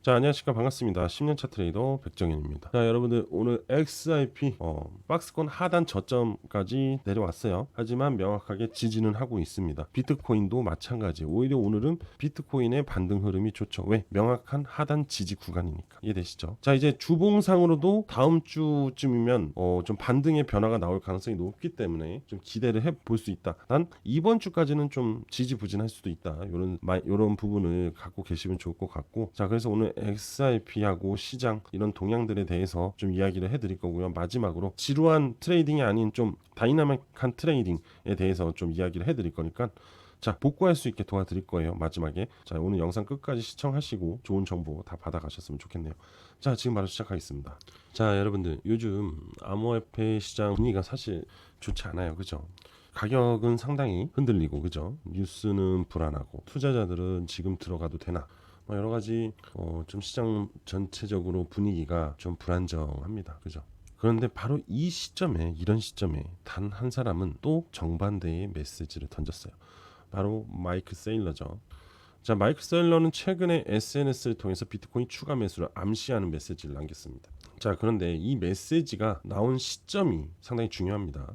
자, 안녕하십니까. 반갑습니다. 10년차 트레이더 백정현입니다. 자, 여러분들 오늘 XRP 박스권 하단 저점까지 내려왔어요. 하지만 명확하게 지지는 하고 있습니다. 비트코인도 마찬가지. 오히려 오늘은 비트코인의 반등 흐름이 좋죠. 왜? 명확한 하단 지지 구간이니까. 이해되시죠? 자, 이제 주봉상으로도 다음 주쯤이면 좀 반등의 변화가 나올 가능성이 높기 때문에 좀 기대를 해볼 수 있다. 난 이번 주까지는 좀 지지부진할 수도 있다. 요런 부분을 갖고 계시면 좋을 것 같고, 자, 그래서 오늘 XRP하고 시장 이런 동향들에 대해서 좀 이야기를 해드릴 거고요. 마지막으로 지루한 트레이딩이 아닌 좀 다이나믹한 트레이딩에 대해서 좀 이야기를 해드릴 거니까 자, 복구할 수 있게 도와드릴 거예요. 마지막에. 자, 오늘 영상 끝까지 시청하시고 좋은 정보 다 받아가셨으면 좋겠네요. 자, 지금 바로 시작하겠습니다. 자, 여러분들 요즘 암호화폐 시장 분위기가 사실 좋지 않아요. 그죠? 가격은 상당히 흔들리고, 그죠? 뉴스는 불안하고, 투자자들은 지금 들어가도 되나? 여러 가지 좀 시장 전체적으로 분위기가 좀 불안정합니다. 그죠? 그런데 바로 이런 시점에 단 한 사람은 또 정반대의 메시지를 던졌어요. 바로 마이크 세일러죠. 자, 마이크 세일러는 최근에 SNS를 통해서 비트코인 추가 매수를 암시하는 메시지를 남겼습니다. 자, 그런데 이 메시지가 나온 시점이 상당히 중요합니다.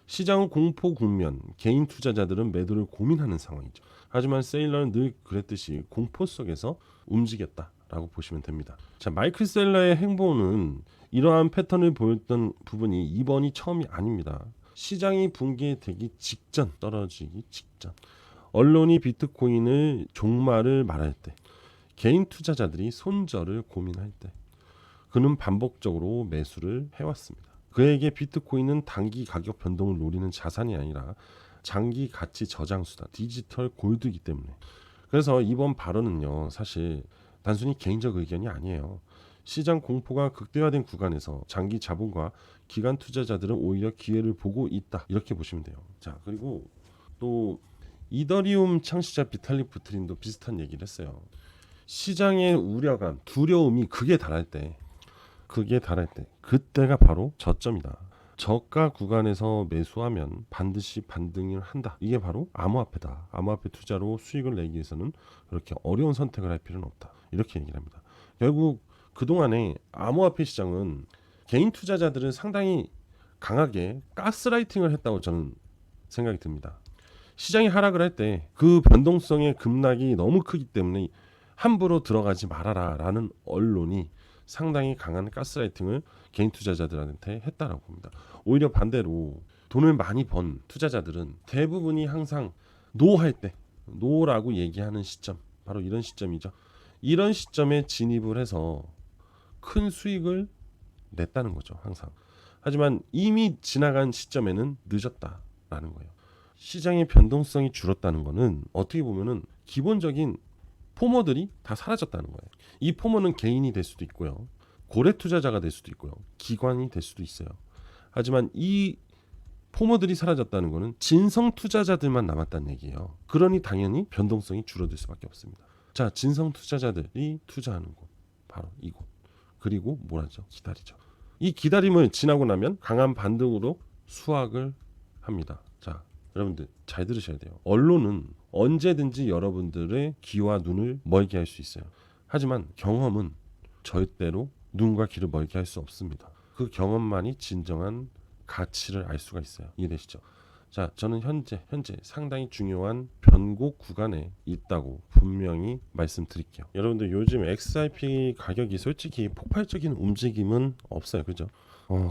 시장은 공포 국면, 개인 투자자들은 매도를 고민하는 상황이죠. 하지만 세일러는 늘 그랬듯이 공포 속에서 움직였다라고 보시면 됩니다. 자, 마이클 셀러의 행보는 이러한 패턴을 보였던 부분이 이번이 처음이 아닙니다. 시장이 붕괴되기 직전, 떨어지기 직전, 언론이 비트코인을 종말을 말할 때, 개인 투자자들이 손절을 고민할 때, 그는 반복적으로 매수를 해왔습니다. 그에게 비트코인은 단기 가격 변동을 노리는 자산이 아니라 장기 가치 저장 수단, 디지털 골드이기 때문에. 그래서 이번 발언은요, 사실 단순히 개인적 의견이 아니에요. 시장 공포가 극대화된 구간에서 장기 자본과 기관 투자자들은 오히려 기회를 보고 있다, 이렇게 보시면 돼요. 자, 그리고 또 이더리움 창시자 비탈릭 부트린도 비슷한 얘기를 했어요. 시장의 우려감, 두려움이 극에 달할 때, 그때가 바로 저점이다. 저가 구간에서 매수하면 반드시 반등을 한다. 이게 바로 암호화폐다. 암호화폐 투자로 수익을 내기 위해서는 그렇게 어려운 선택을 할 필요는 없다. 이렇게 얘기를 합니다. 결국 그동안에 암호화폐 시장은 개인 투자자들은 상당히 강하게 가스라이팅을 했다고 저는 생각이 듭니다. 시장이 하락을 할 때 그 변동성의 급락이 너무 크기 때문에 함부로 들어가지 말아라 라는 언론이 상당히 강한 가스라이팅을 개인 투자자들한테 했다라고 봅니다. 오히려 반대로 돈을 많이 번 투자자들은 대부분이 항상 노할 때, 노라고 얘기하는 시점, 바로 이런 시점이죠. 이런 시점에 진입을 해서 큰 수익을 냈다는 거죠, 항상. 하지만 이미 지나간 시점에는 늦었다라는 거예요. 시장의 변동성이 줄었다는 거는 어떻게 보면은 기본적인 포머들이 다 사라졌다는 거예요. 이 포머는 개인이 될 수도 있고요, 고래 투자자가 될 수도 있고요, 기관이 될 수도 있어요. 하지만 이 포머들이 사라졌다는 거는 진성 투자자들만 남았다는 얘기예요. 그러니 당연히 변동성이 줄어들 수밖에 없습니다. 자, 진성 투자자들이 투자하는 곳, 바로 이곳. 그리고 뭐라죠? 기다리죠. 이 기다림을 지나고 나면 강한 반등으로 수확을 합니다. 자, 여러분들 잘 들으셔야 돼요. 언론은 언제든지 여러분들의 귀와 눈을 멀게 할 수 있어요. 하지만 경험은 절대로 눈과 귀를 멀게 할 수 없습니다. 그 경험만이 진정한 가치를 알 수가 있어요. 이해되시죠? 자, 저는 현재 상당히 중요한 변곡 구간에 있다고 분명히 말씀드릴게요. 여러분들 요즘 XRP 가격이 솔직히 폭발적인 움직임은 없어요. 그죠?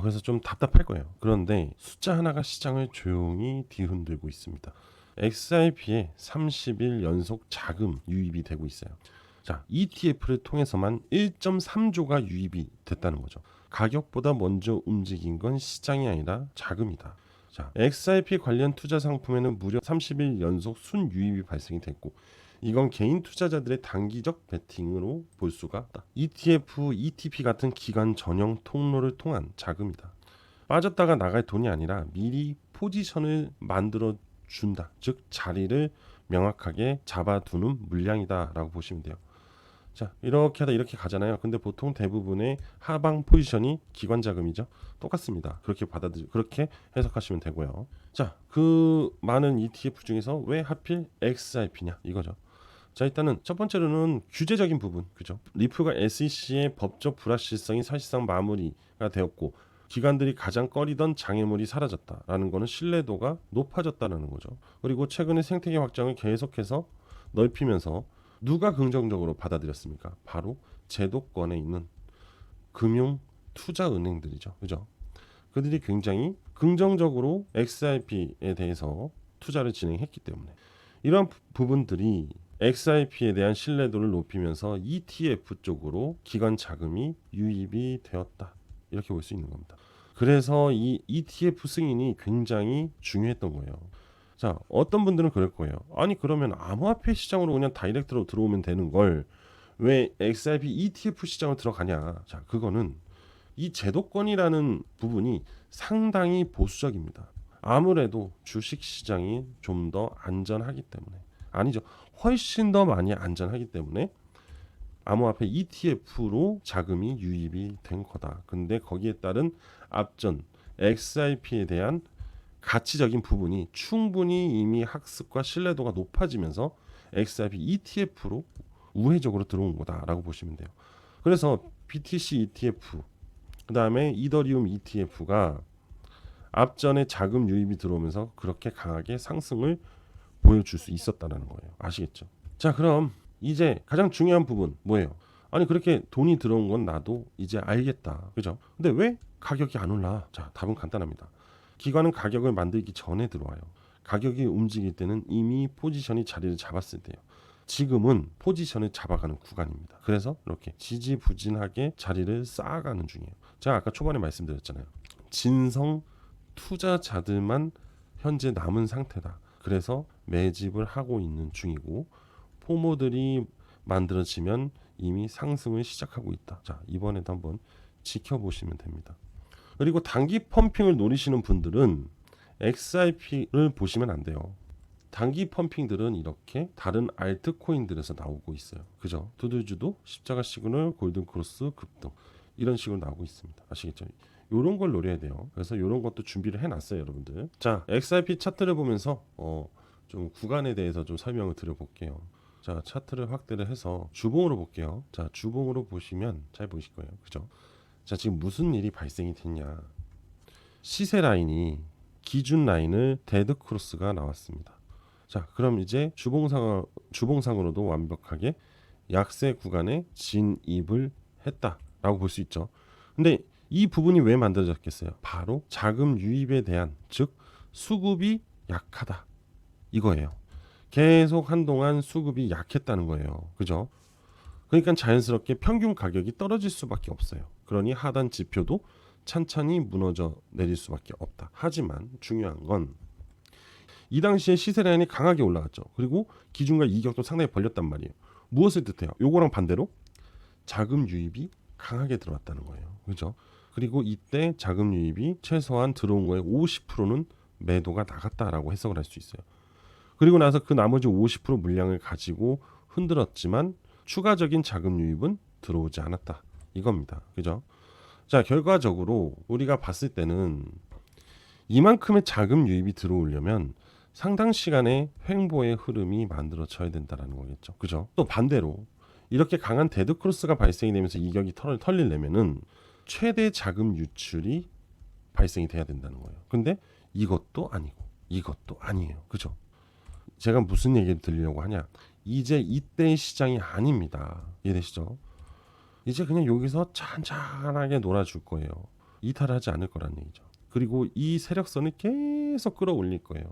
그래서 좀 답답할 거예요. 그런데 숫자 하나가 시장을 조용히 뒤흔들고 있습니다. XRP에 30일 연속 자금 유입이 되고 있어요. 자, ETF를 통해서만 1.3조가 유입이 됐다는 거죠. 가격보다 먼저 움직인 건 시장이 아니라 자금이다. 자, XRP 관련 투자 상품에는 무려 30일 연속 순유입이 발생이 됐고, 이건 개인 투자자들의 단기적 베팅으로 볼 수가 있다. ETF, ETP 같은 기관 전용 통로를 통한 자금이다. 빠졌다가 나갈 돈이 아니라 미리 포지션을 만들어 준다. 즉 자리를 명확하게 잡아두는 물량이다라고 보시면 돼요. 자, 이렇게 하다 이렇게 가잖아요. 근데 보통 대부분의 하방 포지션이 기관 자금이죠. 똑같습니다. 그렇게 해석하시면 되고요. 자, 그 많은 ETF 중에서 왜 하필 XRP냐 이거죠. 자, 일단은 첫 번째로는 규제적인 부분, 그죠? 리프가 SEC의 법적 불확실성이 사실상 마무리가 되었고 기관들이 가장 꺼리던 장애물이 사라졌다라는 것은 신뢰도가 높아졌다는 거죠. 그리고 최근에 생태계 확장을 계속해서 넓히면서 누가 긍정적으로 받아들였습니까? 바로 제도권에 있는 금융 투자 은행들이죠. 그죠? 그들이 굉장히 긍정적으로 XRP에 대해서 투자를 진행했기 때문에 이러한 부분들이 XRP에 대한 신뢰도를 높이면서 ETF 쪽으로 기관 자금이 유입이 되었다. 이렇게 볼 수 있는 겁니다. 그래서 이 ETF 승인이 굉장히 중요했던 거예요. 자, 어떤 분들은 그럴 거예요. 아니 그러면 암호화폐 시장으로 그냥 다이렉트로 들어오면 되는 걸 왜 XRP ETF 시장으로 들어가냐? 자, 그거는 이 제도권이라는 부분이 상당히 보수적입니다. 아무래도 주식 시장이 좀 더 안전하기 때문에 아니죠. 훨씬 더 많이 안전하기 때문에 암호화폐 ETF로 자금이 유입이 된 거다. 근데 거기에 따른 앞전 XRP에 대한 가치적인 부분이 충분히 이미 학습과 신뢰도가 높아지면서 XRP ETF로 우회적으로 들어온 거다라고 보시면 돼요. 그래서 BTC ETF, 그 다음에 이더리움 ETF가 앞전에 자금 유입이 들어오면서 그렇게 강하게 상승을 보여줄 수 있었다는 거예요. 아시겠죠? 자, 그럼 이제 가장 중요한 부분 뭐예요? 아니 그렇게 돈이 들어온 건 나도 이제 알겠다. 그죠? 근데 왜 가격이 안 올라? 자, 답은 간단합니다. 기관은 가격을 만들기 전에 들어와요. 가격이 움직일 때는 이미 포지션이 자리를 잡았을 때요. 지금은 포지션을 잡아가는 구간입니다. 그래서 이렇게 지지부진하게 자리를 쌓아가는 중이에요. 제가 아까 초반에 말씀드렸잖아요. 진성 투자자들만 현재 남은 상태다. 그래서 매집을 하고 있는 중이고 포모들이 만들어지면 이미 상승을 시작하고 있다. 자, 이번에도 한번 지켜보시면 됩니다. 그리고 단기 펌핑을 노리시는 분들은 XRP를 보시면 안 돼요. 단기 펌핑들은 이렇게 다른 알트코인들에서 나오고 있어요. 그죠? 두들주도, 십자가 시그널, 골든 크로스, 급등 이런 식으로 나오고 있습니다. 아시겠죠? 요런 걸 노려야 돼요. 그래서 요런 것도 준비를 해놨어요, 여러분들. 자, XRP 차트를 보면서 좀 구간에 대해서 좀 설명을 드려볼게요. 자, 차트를 확대를 해서 주봉으로 볼게요. 자, 주봉으로 보시면 잘 보이실 거예요. 그죠? 자, 지금 무슨 일이 발생이 됐냐? 시세 라인이 기준 라인을 데드 크로스가 나왔습니다. 자, 그럼 이제 주봉상으로도 완벽하게 약세 구간에 진입을 했다라고 볼 수 있죠. 근데 이 부분이 왜 만들어졌겠어요? 바로 자금 유입에 대한, 즉 수급이 약하다 이거예요. 계속 한동안 수급이 약했다는 거예요. 그죠? 그러니까 자연스럽게 평균 가격이 떨어질 수밖에 없어요. 그러니 하단 지표도 찬찬히 무너져 내릴 수밖에 없다. 하지만 중요한 건 이 당시에 시세 라인이 강하게 올라갔죠. 그리고 기준과 이격도 상당히 벌렸단 말이에요. 무엇을 뜻해요? 요거랑 반대로 자금 유입이 강하게 들어왔다는 거예요. 그죠? 그리고 이때 자금 유입이 최소한 들어온 거에 50%는 매도가 나갔다라고 해석을 할 수 있어요. 그리고 나서 그 나머지 50% 물량을 가지고 흔들었지만 추가적인 자금 유입은 들어오지 않았다. 이겁니다. 그죠? 자, 결과적으로 우리가 봤을 때는 이만큼의 자금 유입이 들어오려면 상당 시간의 횡보의 흐름이 만들어져야 된다는 거겠죠. 그죠? 또 반대로 이렇게 강한 데드크로스가 발생이 되면서 이격이 털리려면은 최대 자금 유출이 발생이 돼야 된다는 거예요. 근데 이것도 아니고 이것도 아니에요. 그죠? 제가 무슨 얘기를 드리려고 하냐? 이제 이때의 시장이 아닙니다. 이해되시죠? 이제 그냥 여기서 찬찬하게 놀아줄 거예요. 이탈하지 않을 거란 얘기죠. 그리고 이 세력선을 계속 끌어올릴 거예요.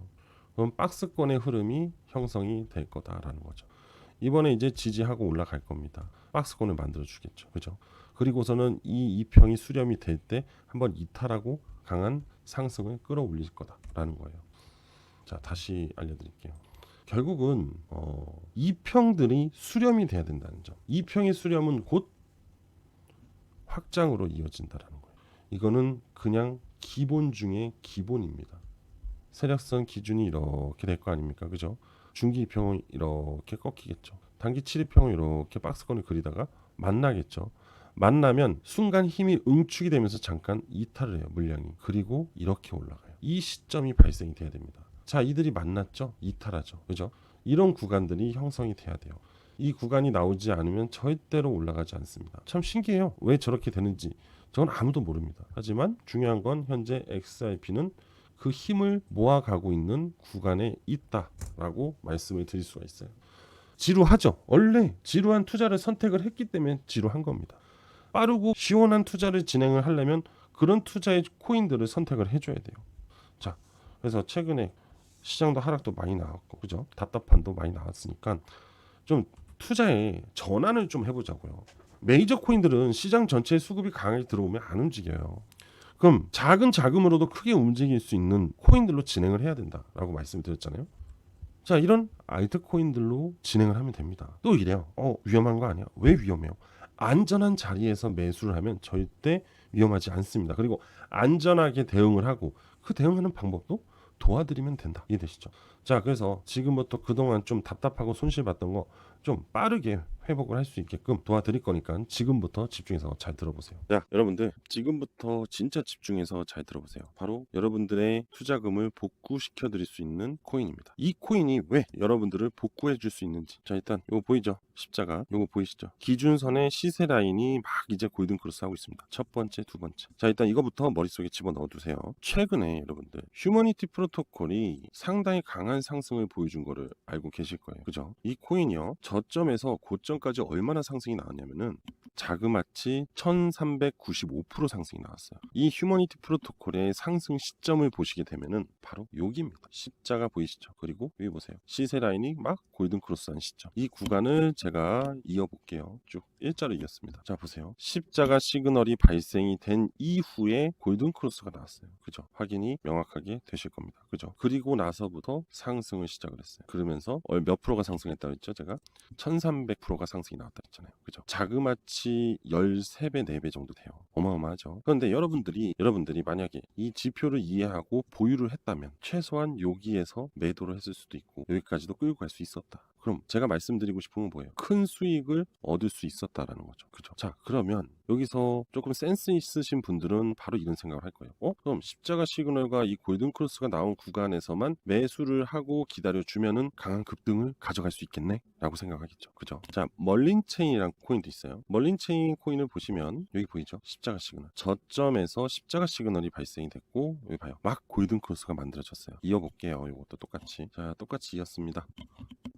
그럼 박스권의 흐름이 형성이 될 거다라는 거죠. 이번에 이제 지지하고 올라갈 겁니다. 박스권을 만들어 주겠죠. 그죠? 그리고서는 이 이평이 수렴이 될 때 한번 이탈하고 강한 상승을 끌어올릴 거다라는 거예요. 자, 다시 알려드릴게요. 결국은 이평들이 수렴이 돼야 된다는 점. 이평의 수렴은 곧 확장으로 이어진다라는 거예요. 이거는 그냥 기본 중에 기본입니다. 세력선 기준이 이렇게 될 거 아닙니까? 그죠? 중기 이평은 이렇게 꺾이겠죠. 단기 7이평은 이렇게 박스권을 그리다가 만나겠죠. 만나면 순간 힘이 응축이 되면서 잠깐 이탈을 해요. 물량이. 그리고 이렇게 올라가요. 이 시점이 발생이 돼야 됩니다. 자, 이들이 만났죠? 이탈하죠. 그죠? 이런 구간들이 형성이 돼야 돼요. 이 구간이 나오지 않으면 절대로 올라가지 않습니다. 참 신기해요. 왜 저렇게 되는지 저는 아무도 모릅니다. 하지만 중요한 건 현재 XRP는 그 힘을 모아가고 있는 구간에 있다라고 말씀을 드릴 수가 있어요. 지루하죠. 원래 지루한 투자를 선택을 했기 때문에 지루한 겁니다. 빠르고 시원한 투자를 진행을 하려면 그런 투자의 코인들을 선택을 해줘야 돼요. 자, 그래서 최근에 시장도 하락도 많이 나왔고, 그죠? 답답한도 많이 나왔으니까 좀 투자에 전환을 좀 해보자고요. 메이저 코인들은 시장 전체의 수급이 강하게 들어오면 안 움직여요. 그럼 작은 자금으로도 크게 움직일 수 있는 코인들로 진행을 해야 된다라고 말씀드렸잖아요. 자, 이런 알트 코인들로 진행을 하면 됩니다. 또 이래요. 위험한 거 아니야? 왜 위험해요? 안전한 자리에서 매수를 하면 절대 위험하지 않습니다. 그리고 안전하게 대응을 하고 그 대응하는 방법도 도와드리면 된다. 이해되시죠? 자, 그래서 지금부터 그동안 좀 답답하고 손실 봤던 거 좀 빠르게 회복을 할 수 있게끔 도와드릴 거니까 지금부터 집중해서 잘 들어보세요. 자, 여러분들 지금부터 진짜 집중해서 잘 들어보세요. 바로 여러분들의 투자금을 복구시켜 드릴 수 있는 코인입니다. 이 코인이 왜 여러분들을 복구해 줄 수 있는지. 자, 일단 이거 보이죠? 십자가. 이거 보이시죠? 기준선의 시세 라인이 막 이제 골든 크로스 하고 있습니다. 첫 번째, 두 번째. 자, 일단 이거부터 머릿속에 집어넣어 두세요. 최근에 여러분들 휴머니티 프로토콜이 상당히 강한 상승을 보여준 거를 알고 계실 거예요. 그죠? 이 코인이요. 저점에서 고점까지 얼마나 상승이 나왔냐면은 자그마치 1395% 상승이 나왔어요. 이 휴머니티 프로토콜의 상승 시점을 보시게 되면은 바로 여기입니다. 십자가 보이시죠? 그리고 여기 보세요. 시세 라인이 막 골든 크로스한 시점. 이 구간을 제가 이어볼게요. 쭉 일자로 이었습니다. 자, 보세요. 십자가 시그널이 발생이 된 이후에 골든 크로스가 나왔어요. 그죠? 확인이 명확하게 되실 겁니다. 그죠? 그리고 나서부터 상승을 시작을 했어요. 그러면서 몇 프로가 상승했다고 했죠? 제가 1300%가 상승이 나왔다 했잖아요. 그죠? 자그마치 13배, 4배 정도 돼요. 어마어마하죠. 그런데 여러분들이 만약에 이 지표를 이해하고 보유를 했다면 최소한 여기에서 매도를 했을 수도 있고 여기까지도 끌고 갈 수 있었다. 그럼 제가 말씀드리고 싶은 건 뭐예요? 큰 수익을 얻을 수 있었다라는 거죠. 그죠? 자, 그러면 여기서 조금 센스 있으신 분들은 바로 이런 생각을 할 거예요. 그럼 십자가 시그널과 이 골든 크로스가 나온 구간에서만 매수를 하고 기다려주면은 강한 급등을 가져갈 수 있겠네? 라고 생각하겠죠. 그죠? 자, 멀린체인이라는 코인도 있어요. 멀린체인 코인을 보시면 여기 보이죠? 십자가 시그널. 저점에서 십자가 시그널이 발생이 됐고 여기 봐요. 막 골든 크로스가 만들어졌어요. 이어볼게요. 이것도 똑같이. 자, 똑같이 이었습니다.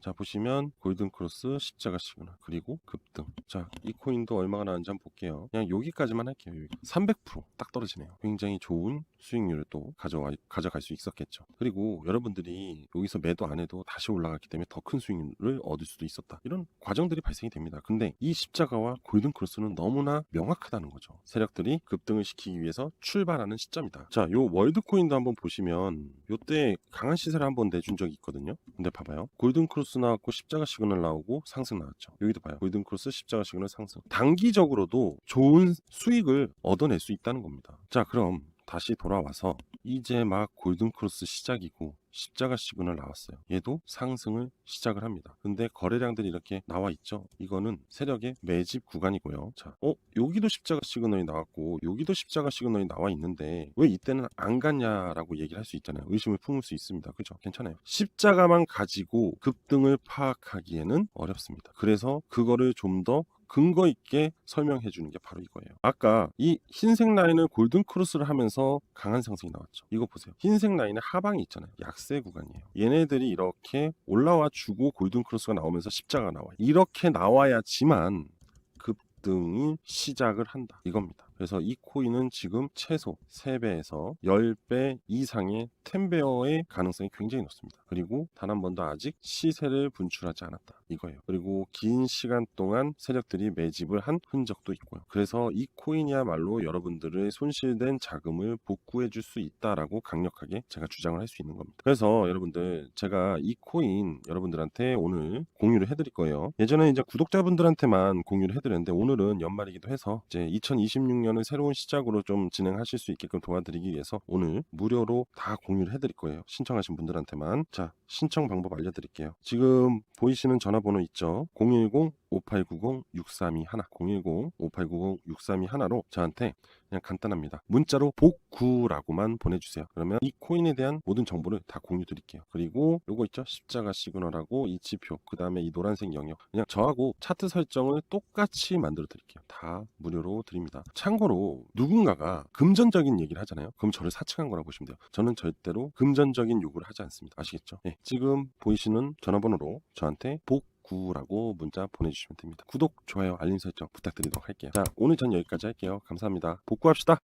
자, 보시면 골든 크로스, 십자가 시그널, 그리고 급등. 자, 이 코인도 얼마가 나왔는지 한번 볼게요. 그냥 여기까지만 할게요. 여기. 300%딱 떨어지네요. 굉장히 좋은 수익률을 또 가져갈 수 있었겠죠. 그리고 여러분들이 여기서 매도 안 해도 다시 올라갔기 때문에 더 큰 수익률을 얻을 수도 있었다. 이런 과정들이 발생이 됩니다. 근데 이 십자가와 골든 크로스는 너무나 명확하다는 거죠. 세력들이 급등을 시키기 위해서 출발하는 시점이다. 자, 요 월드 코인도 한번 보시면 요때 강한 시세를 한번 내준 적이 있거든요. 근데 봐봐요. 골든 크로스 나왔고 십자가 시그널 나오고 상승 나왔죠. 여기도 봐요. 골든 크로스, 십자가 시그널 상승. 단기적으로도 좋은 수익을 얻어낼 수 있다는 겁니다. 자, 그럼 다시 돌아와서 이제 막 골든 크로스 시작이고 십자가 시그널 나왔어요. 얘도 상승을 시작을 합니다. 근데 거래량들이 이렇게 나와 있죠. 이거는 세력의 매집 구간이고요. 자, 여기도 십자가 시그널이 나왔고 여기도 십자가 시그널이 나와 있는데 왜 이때는 안 갔냐라고 얘기를 할 수 있잖아요. 의심을 품을 수 있습니다. 그죠? 괜찮아요. 십자가만 가지고 급등을 파악하기에는 어렵습니다. 그래서 그거를 좀 더 근거 있게 설명해 주는 게 바로 이거예요. 아까 이 흰색 라인을 골든 크로스를 하면서 강한 상승이 나왔죠. 이거 보세요. 흰색 라인의 하방이 있잖아요. 약세 구간이에요. 얘네들이 이렇게 올라와 주고 골든 크로스가 나오면서 십자가 나와요. 이렇게 나와야지만 급등이 시작을 한다. 이겁니다. 그래서 이 코인은 지금 최소 3배에서 10배 이상의 10배어의 가능성이 굉장히 높습니다. 그리고 단 한 번도 아직 시세를 분출하지 않았다. 이거예요. 그리고 긴 시간 동안 세력들이 매집을 한 흔적도 있고요. 그래서 이 코인이야말로 여러분들의 손실된 자금을 복구해 줄 수 있다라고 강력하게 제가 주장을 할 수 있는 겁니다. 그래서 여러분들 제가 이 코인 여러분들한테 오늘 공유를 해드릴 거예요. 예전에 이제 구독자분들한테만 공유를 해드렸는데 오늘은 연말이기도 해서 이제 2026년을 새로운 시작으로 좀 진행하실 수 있게끔 도와드리기 위해서 오늘 무료로 다 공유를 해드릴 거예요. 신청하신 분들한테만. 자, 신청 방법 알려드릴게요. 지금 보이시는 전화번호 있죠? 010-5890-6321 010-5890-6321로 저한테 그냥 간단합니다. 문자로 복구라고만 보내주세요. 그러면 이 코인에 대한 모든 정보를 다 공유 드릴게요. 그리고 요거 있죠? 십자가 시그널하고 이 지표, 그 다음에 이 노란색 영역, 그냥 저하고 차트 설정을 똑같이 만들어 드릴게요. 다 무료로 드립니다. 참고로 누군가가 금전적인 얘기를 하잖아요. 그럼 저를 사칭한 거라고 보시면 돼요. 저는 절대로 금전적인 요구를 하지 않습니다. 아시겠죠? 네, 지금 보이시는 전화번호로 저한테 복구라고 문자 보내주시면 됩니다. 구독, 좋아요, 알림 설정 부탁드리도록 할게요. 자, 오늘 전 여기까지 할게요. 감사합니다. 복구합시다.